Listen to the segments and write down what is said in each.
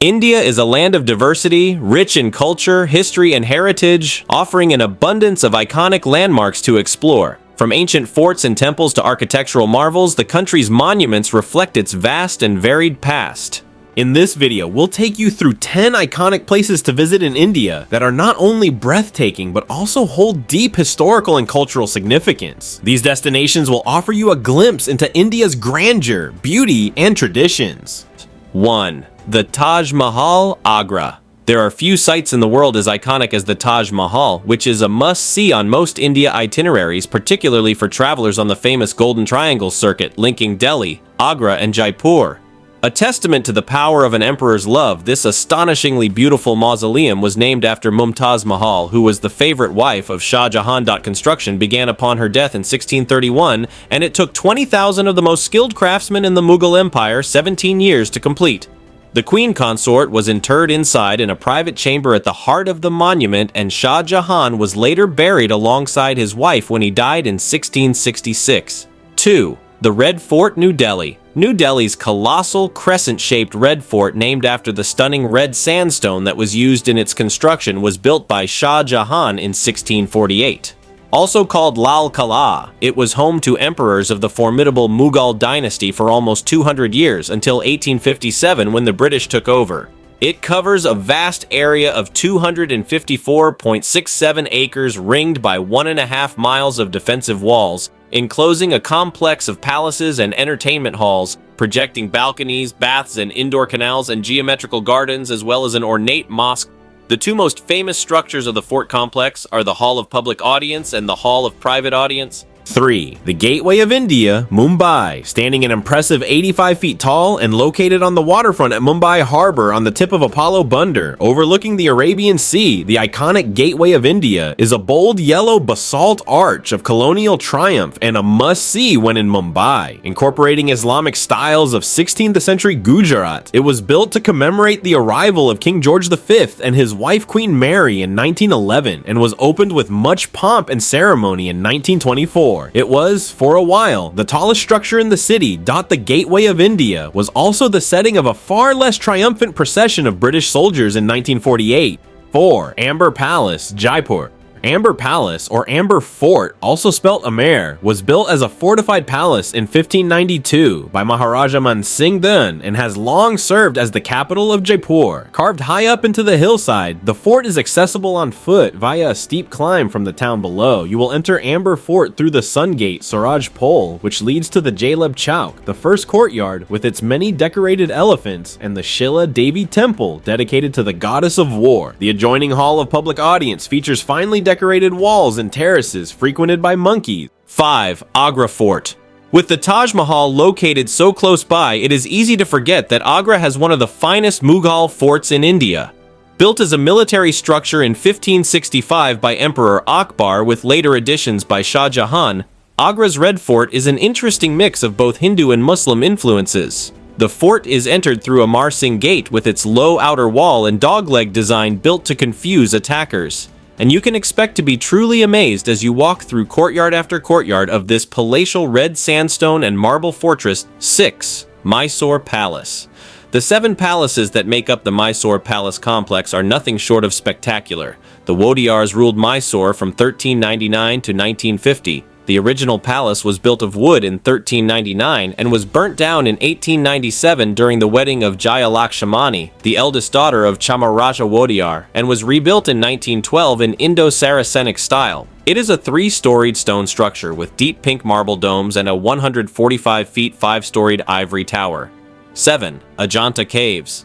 India is a land of diversity, rich in culture, history, and heritage, offering an abundance of iconic landmarks to explore. From ancient forts and temples to architectural marvels, the country's monuments reflect its vast and varied past. In this video, we'll take you through 10 iconic places to visit in India that are not only breathtaking, but also hold deep historical and cultural significance. These destinations will offer you a glimpse into India's grandeur, beauty, and traditions. 1. The Taj Mahal, Agra. There are few sites in the world as iconic as the Taj Mahal, which is a must-see on most India itineraries, particularly for travelers on the famous Golden Triangle circuit linking Delhi, Agra, and Jaipur. A testament to the power of an emperor's love, this astonishingly beautiful mausoleum was named after Mumtaz Mahal, who was the favorite wife of Shah Jahan. Construction began upon her death in 1631, and it took 20,000 of the most skilled craftsmen in the Mughal Empire 17 years to complete. The queen consort was interred inside in a private chamber at the heart of the monument, and Shah Jahan was later buried alongside his wife when he died in 1666. 2. The Red Fort, New Delhi. New Delhi's colossal crescent-shaped red fort, named after the stunning red sandstone that was used in its construction, was built by Shah Jahan in 1648. Also called Lal Kala, it was home to emperors of the formidable Mughal dynasty for almost 200 years, until 1857 when the British took over. It covers a vast area of 254.67 acres ringed by 1.5 miles of defensive walls, enclosing a complex of palaces and entertainment halls, projecting balconies, baths, and indoor canals and geometrical gardens, as well as an ornate mosque. The two most famous structures of the fort complex are the Hall of Public Audience and the Hall of Private Audience. 3. The Gateway of India, Mumbai. Standing an impressive 85 feet tall and located on the waterfront at Mumbai Harbor on the tip of Apollo Bunder, overlooking the Arabian Sea, the iconic Gateway of India is a bold yellow basalt arch of colonial triumph and a must-see when in Mumbai. Incorporating Islamic styles of 16th century Gujarat, it was built to commemorate the arrival of King George V and his wife Queen Mary in 1911 and was opened with much pomp and ceremony in 1924. It was, for a while, the tallest structure in the city. The Gateway of India was also the setting of a far less triumphant procession of British soldiers in 1948. 4. Amber Palace, Jaipur. Amber Palace, or Amber Fort, also spelt Amer, was built as a fortified palace in 1592 by Maharaja Man Singh Dun and has long served as the capital of Jaipur. Carved high up into the hillside, the fort is accessible on foot via a steep climb from the town below. You will enter Amber Fort through the Sun Gate Suraj Pole, which leads to the Jaleb Chowk, the first courtyard with its many decorated elephants, and the Shila Devi Temple, dedicated to the goddess of war. The adjoining Hall of Public Audience features finely decorated walls and terraces frequented by monkeys. 5. Agra Fort. With the Taj Mahal located so close by, it is easy to forget that Agra has one of the finest Mughal forts in India. Built as a military structure in 1565 by Emperor Akbar with later additions by Shah Jahan, Agra's Red Fort is an interesting mix of both Hindu and Muslim influences. The fort is entered through a Marsing gate with its low outer wall and dogleg design built to confuse attackers. And you can expect to be truly amazed as you walk through courtyard after courtyard of this palatial red sandstone and marble fortress. 6. Mysore Palace. The 7 palaces that make up the Mysore Palace complex are nothing short of spectacular. The Wodeyars ruled Mysore from 1399 to 1950. The original palace was built of wood in 1399 and was burnt down in 1897 during the wedding of Jaya Lakshmani, the eldest daughter of Chamaraja Wodeyar, and was rebuilt in 1912 in Indo-Saracenic style. It is a 3-storied stone structure with deep pink marble domes and a 145 feet 5-storied ivory tower. 7. Ajanta Caves.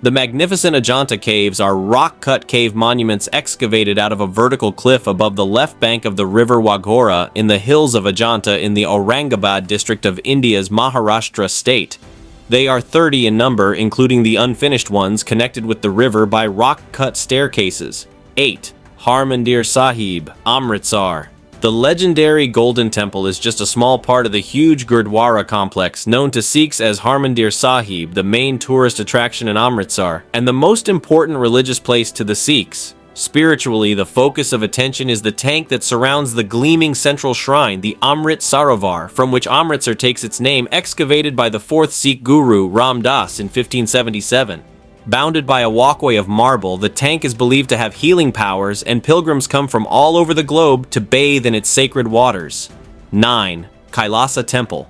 The magnificent Ajanta Caves are rock-cut cave monuments excavated out of a vertical cliff above the left bank of the river Waghora in the hills of Ajanta in the Aurangabad district of India's Maharashtra state. They are 30 in number, including the unfinished ones connected with the river by rock-cut staircases. 8. Harmandir Sahib, Amritsar. The legendary Golden Temple is just a small part of the huge Gurdwara complex known to Sikhs as Harmandir Sahib, the main tourist attraction in Amritsar, and the most important religious place to the Sikhs. Spiritually, the focus of attention is the tank that surrounds the gleaming central shrine, the Amrit Sarovar, from which Amritsar takes its name, excavated by the 4th Sikh guru Ram Das in 1577. Bounded by a walkway of marble, the tank is believed to have healing powers, and pilgrims come from all over the globe to bathe in its sacred waters. 9. Kailasa Temple.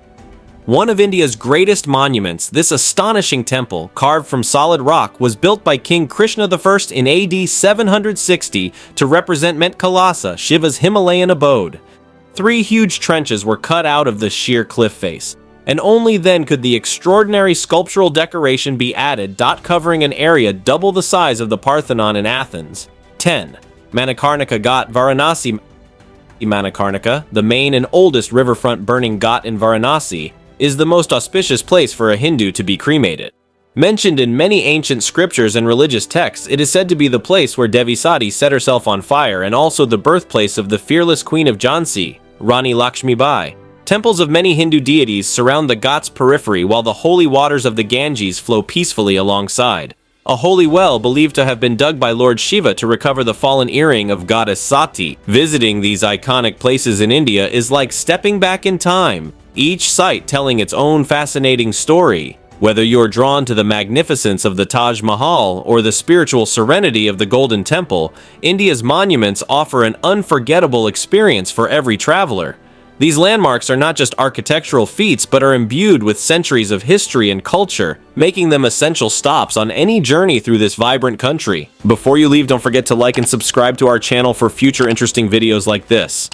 One of India's greatest monuments, this astonishing temple, carved from solid rock, was built by King Krishna I in AD 760 to represent Mount Kailasa, Shiva's Himalayan abode. 3 huge trenches were cut out of the sheer cliff face, and only then could the extraordinary sculptural decoration be added, covering an area double the size of the Parthenon in Athens. 10. Manikarnika Ghat, Varanasi. Manikarnika, the main and oldest riverfront burning ghat in Varanasi, is the most auspicious place for a Hindu to be cremated. Mentioned in many ancient scriptures and religious texts, it is said to be the place where Devi Sati set herself on fire and also the birthplace of the fearless queen of Jhansi, Rani Lakshmi Bai. Temples of many Hindu deities surround the Ghat's periphery while the holy waters of the Ganges flow peacefully alongside. A holy well believed to have been dug by Lord Shiva to recover the fallen earring of goddess Sati. Visiting these iconic places in India is like stepping back in time, each site telling its own fascinating story. Whether you're drawn to the magnificence of the Taj Mahal or the spiritual serenity of the Golden Temple, India's monuments offer an unforgettable experience for every traveler. These landmarks are not just architectural feats but are imbued with centuries of history and culture, making them essential stops on any journey through this vibrant country. Before you leave, don't forget to like and subscribe to our channel for future interesting videos like this.